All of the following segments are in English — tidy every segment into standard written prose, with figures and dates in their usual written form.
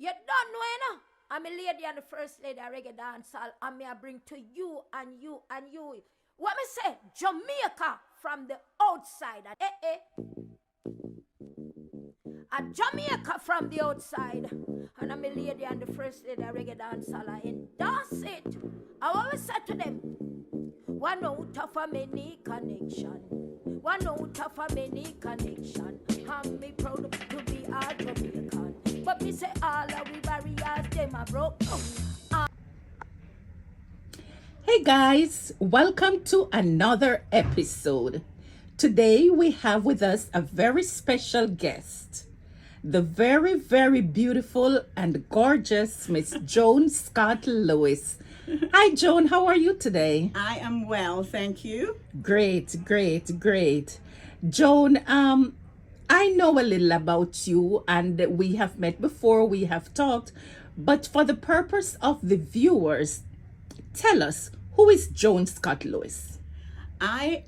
You don't know, you know. I'm a lady and the first lady of reggae dancehall, and me I bring to you and you and you. What me say? Jamaica from the outside. A Jamaica from the outside. And I'm a lady and the first lady of reggae dancehall. I endorse it. I always say to them, one out of a many connection. One out of a many connection. I'm me proud to be a Jamaican. But me say all of we barriers, them are broke. Hey guys, welcome to another episode. Today we have with us a very special guest, the very, very beautiful and gorgeous Miss Joan Scott Lewis. Hi Joan, how are you today? I am well, thank you. Great. Joan, I know a little about you and we have met before, we have talked, but for the purpose of the viewers, tell us, who is Joan Scott Lewis? I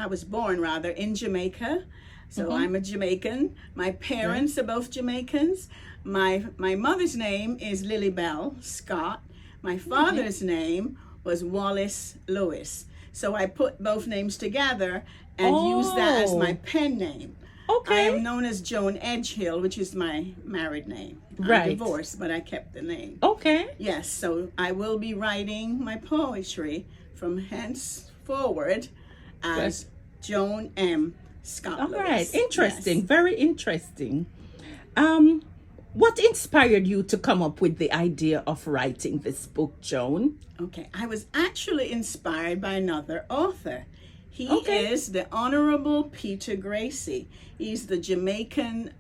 was born in Jamaica. So I'm a Jamaican. My parents are both Jamaicans. My mother's name is Lily Bell Scott. My father's name was Wallace Lewis. So I put both names together and used that as my pen name. Okay. I am known as Joan Edgehill, which is my married name. Right. I'm divorced, but I kept the name. Okay. Yes, so I will be writing my poetry from henceforward as Joan M. Scott All Lewis. right. Interesting. Yes. Very interesting. What inspired you to come up with the idea of writing this book, Joan? Okay, I was actually inspired by another author. He Okay. is the Honorable Peter Gracie. He's the Jamaican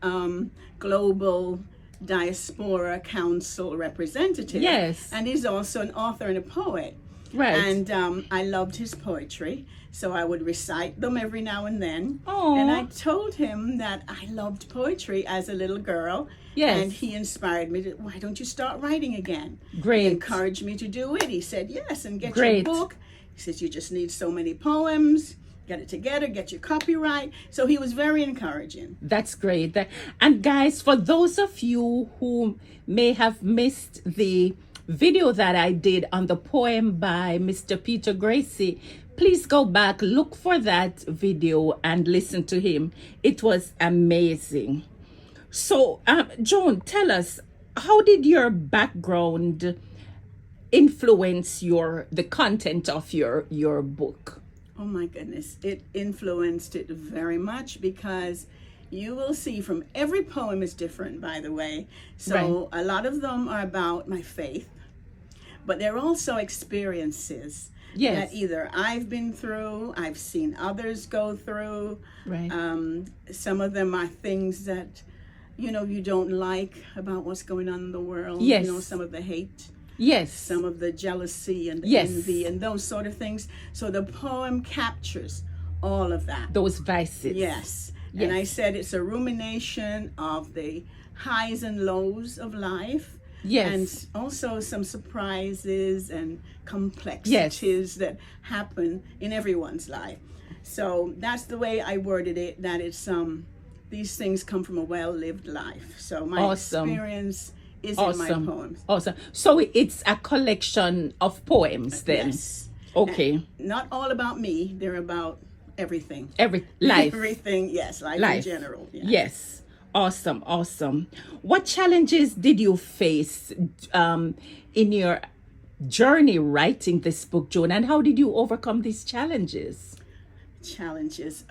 Global Diaspora Council representative. Yes. And he's also an author and a poet. Right. And I loved his poetry, so I would recite them every now and then. Aw. And I told him that I loved poetry as a little girl. Yes. And he inspired me to, why don't you start writing again? Great. He encouraged me to do it. He said, yes, and get Great. your book. He says, you just need so many poems. Get it together, get your copyright. So he was very encouraging. That's great. And guys, for those of you who may have missed the video that I did on the poem by Mr. Peter Gracie, please go back, look for that video and listen to him. It was amazing. So, Joan, tell us, how did your background influence the content of your book? Oh my goodness, it influenced it very much because you will see from every poem is different, by the way. So a lot of them are about my faith, but they're also experiences Yes. that either I've been through, I've seen others go through. Right. Some of them are things that, you don't like about what's going on in the world. Yes. Some of the hate. Yes. Some of the jealousy and the Yes. envy and those sort of things. So the poem captures all of that. Those vices. Yes. Yes. And I said it's a rumination of the highs and lows of life. Yes. And also some surprises and complexities that happen in everyone's life. So that's the way I worded it, that it's these things come from a well-lived life. So my Awesome. experience is Awesome. in my poems. Awesome. So it's a collection of poems then. Yes. Okay. Not all about me. They're about everything. Life. Everything, yes. Life in general. Yeah. Yes. Awesome. What challenges did you face in your journey writing this book, Joan, and how did you overcome these challenges? Challenges.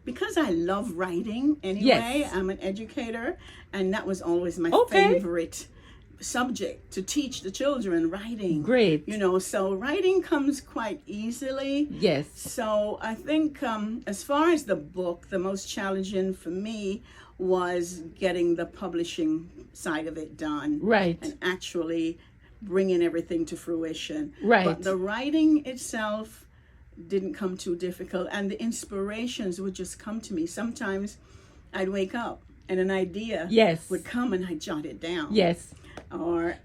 Because I love writing anyway. Yes. I'm an educator, and that was always my Okay. favorite subject to teach the children, writing. Great. So writing comes quite easily. Yes. So I think as far as the book, the most challenging for me was getting the publishing side of it done. Right. And actually bringing everything to fruition. Right. But the writing itself didn't come too difficult, and the inspirations would just come to me. Sometimes I'd wake up and an idea Yes. would come and I'd jot it down. Yes. or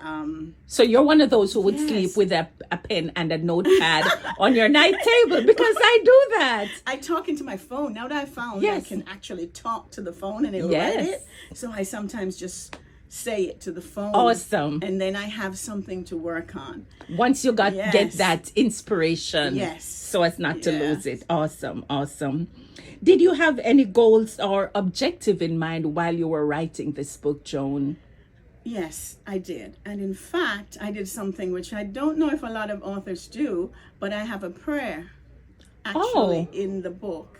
So you're one of those who would Yes. sleep with a pen and a notepad on your night table, because I do that. I talk into my phone. Now that I found Yes. I can actually talk to the phone and it'll Yes. write it. So I sometimes just say it to the phone. Awesome. And then I have something to work on. Once you get Yes. that inspiration, Yes. so as not to lose Yes. it. Awesome, awesome. Did you have any goals or objective in mind while you were writing this book, Joan? Yes, I did. And in fact, I did something which I don't know if a lot of authors do, but I have a prayer actually in the book.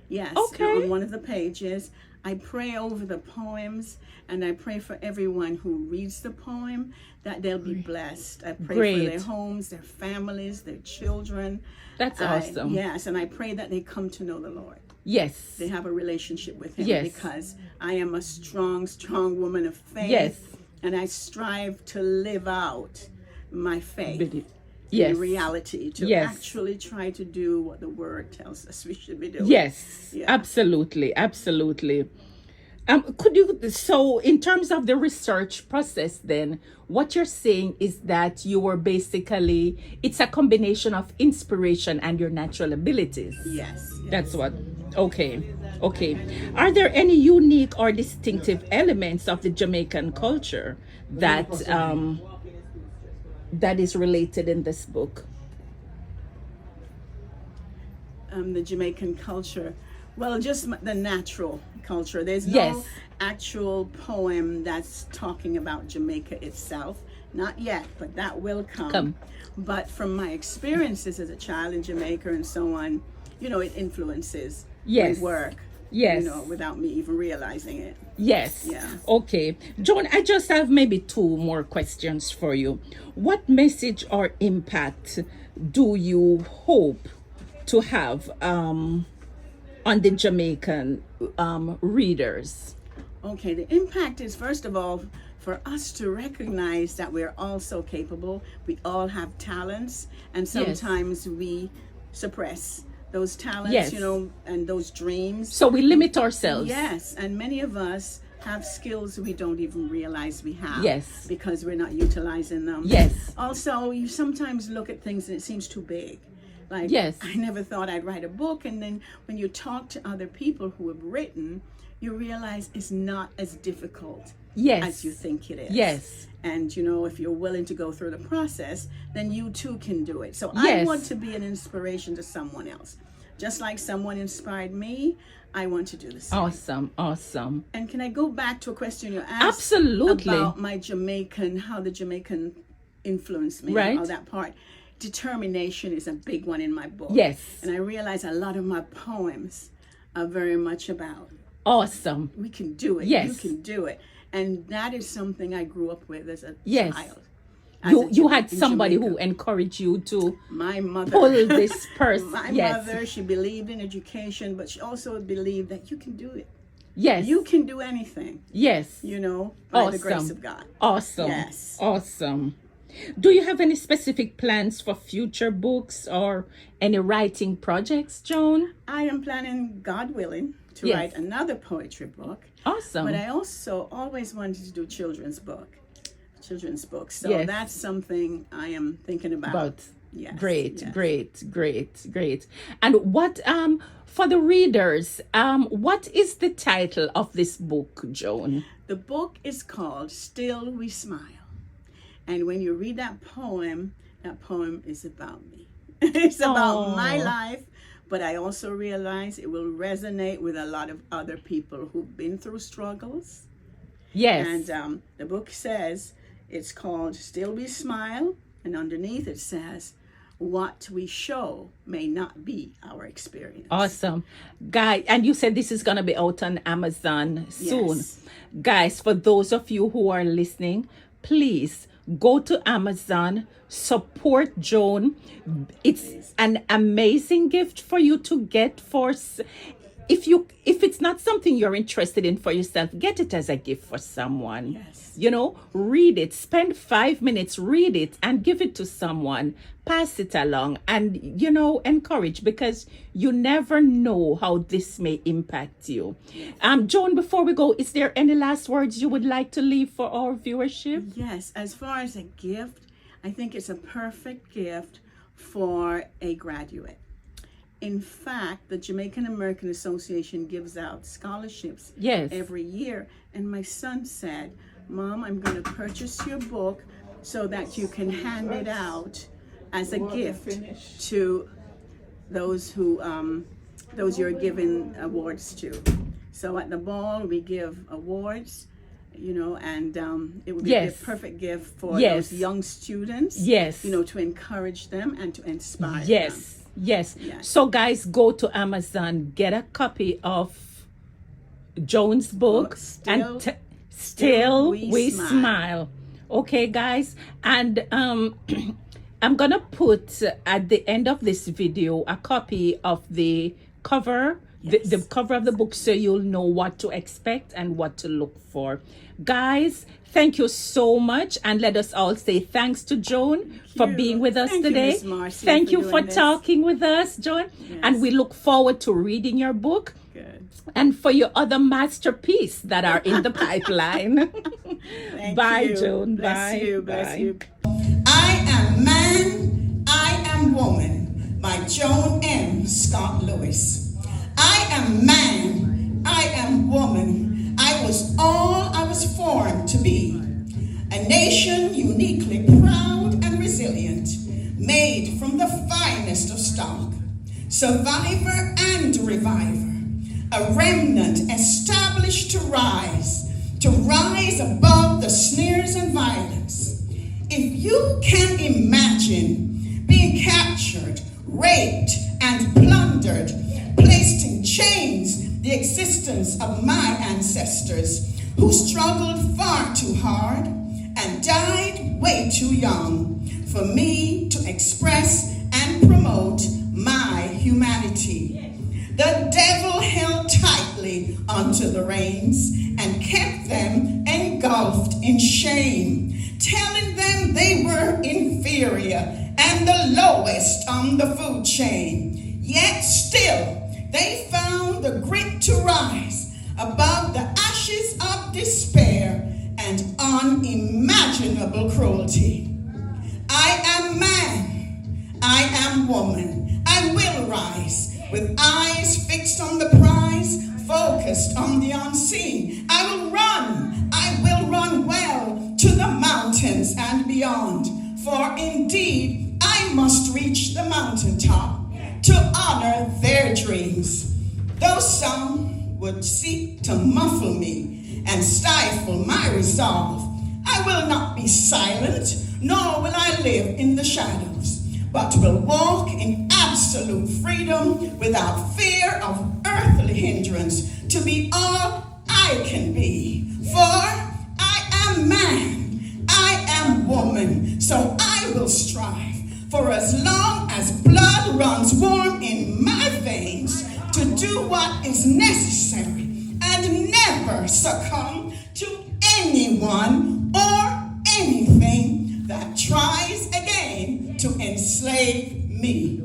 Yes, Okay. on one of the pages. I pray over the poems, and I pray for everyone who reads the poem that they'll be blessed. I pray for their Great. homes, their families, their children. That's awesome. Yes, and I pray that they come to know the Lord. Yes. They have a relationship with Him, Yes. because I am a strong, strong woman of faith. Yes. And I strive to live out my faith Yes. in reality, to Yes. actually try to do what the Word tells us we should be doing. Yes, Yeah. absolutely, absolutely. Could you, so in terms of the research process, then what you're saying is that you were basically, it's a combination of inspiration and your natural abilities. Yes. That's what, okay. Are there any unique or distinctive elements of the Jamaican culture that that is related in this book? The Jamaican culture. Well, just the natural culture. There's no Yes. actual poem that's talking about Jamaica itself. Not yet, but that will come. But from my experiences as a child in Jamaica and so on, it influences Yes. my work. Yes. Without me even realizing it. Yes. Yeah. Okay. Joan, I just have maybe two more questions for you. What message or impact do you hope to have on the Jamaican readers? Okay, the impact is, first of all, for us to recognize that we're all so capable. We all have talents, and sometimes we suppress those talents, Yes. and those dreams. So we limit ourselves. Yes, and many of us have skills we don't even realize we have. Yes. Because we're not utilizing them. Yes. Also, you sometimes look at things and it seems too big. Like, Yes. I never thought I'd write a book. And then when you talk to other people who have written, you realize it's not as difficult Yes. as you think it is. Yes. And, if you're willing to go through the process, then you too can do it. So Yes. I want to be an inspiration to someone else. Just like someone inspired me, I want to do the same. Awesome. And can I go back to a question you asked? Absolutely. About my Jamaican, how the Jamaican influenced me, Right. all that part. Determination is a big one in my book. Yes. And I realize a lot of my poems are very much about, Awesome. we can do it. Yes. You can do it. And that is something I grew up with as a Yes. child. You had in somebody Jamaica. who encouraged you to My mother. pull this person. My Yes. mother, she believed in education, but she also believed that you can do it. Yes. You can do anything, Yes. by the grace Awesome. of God. Awesome. Yes. Awesome. Do you have any specific plans for future books or any writing projects, Joan? I am planning, God willing, to Yes. write another poetry book. Awesome. But I also always wanted to do children's books. So Yes. that's something I am thinking about. Yes. Great, yes. great. And what for the readers, what is the title of this book, Joan? The book is called Still We Smile. And when you read that poem is about me. It's about my life, but I also realize it will resonate with a lot of other people who've been through struggles. Yes. And the book says, it's called Still We Smile, and underneath it says, what we show may not be our experience. Awesome. Guy, and you said this is going to be out on Amazon soon. Yes. Guys, for those of you who are listening, please go to Amazon, support Joan. It's an amazing gift for you to get if it's not something you're interested in for yourself, get it as a gift for someone. Yes. You know, read it, spend 5 minutes, read it, and give it to someone, pass it along, and, you know, encourage, because you never know how this may impact you. Joan, before we go, is there any last words you would like to leave for our viewership? Yes, as far as a gift, I think it's a perfect gift for a graduate. In fact, the Jamaican American Association gives out scholarships Yes. every year. And my son said, Mom, I'm going to purchase your book so that you can hand it out as a gift to those you're giving awards to. So at the ball, we give awards, you know, and it would be Yes. a perfect gift for Yes. those young students, Yes. you know, to encourage them and to inspire them. Yes. Yes. Yes. So guys, go to Amazon, get a copy of Joan's book, Still- and still We we Smile. smile. Okay, guys, and I'm gonna put at the end of this video a copy of the cover, Yes. the cover of the book, so you'll know what to expect and what to look for. Guys, thank you so much, and let us all say thanks to Joan for you. being with us Thank you, today. Miss Marcy, Thank for you for doing this. talking with us, Joan, and we look forward to reading your book Good. and for your other masterpiece that are in the pipeline. Thank Bye, you. Joan. Bless Bye. you. Bless Bye. you. I Am Man, I Am Woman by Joan Scott Lewis. I am man, I am woman. I was all I was formed to be. A nation uniquely proud and resilient, made from the finest of stock. Survivor and reviver, a remnant established to rise above the sneers and violence. If you can imagine being captured, raped, and plundered, placed in chains, the existence of my ancestors who struggled far too hard and died way too young for me to express and promote my humanity. The devil held tightly onto the reins and kept them engulfed in shame, telling them they were inferior and the lowest on the food chain. Yet still, they found the grit to rise above the ashes of despair and unimaginable cruelty. I am man, I am woman, I will rise with eyes fixed on the prize, focused on the unseen. I will run well to the mountains and beyond, for indeed I must reach the mountaintop to honor their dreams. Though some would seek to muffle me and stifle my resolve, I will not be silent, nor will I live in the shadows, but will walk in absolute freedom without fear of earthly hindrance to be all I can be. For I am man, I am woman, so I will strive for as long as blood runs warm in my veins to do what is necessary and never succumb to anyone or anything that tries again to enslave me.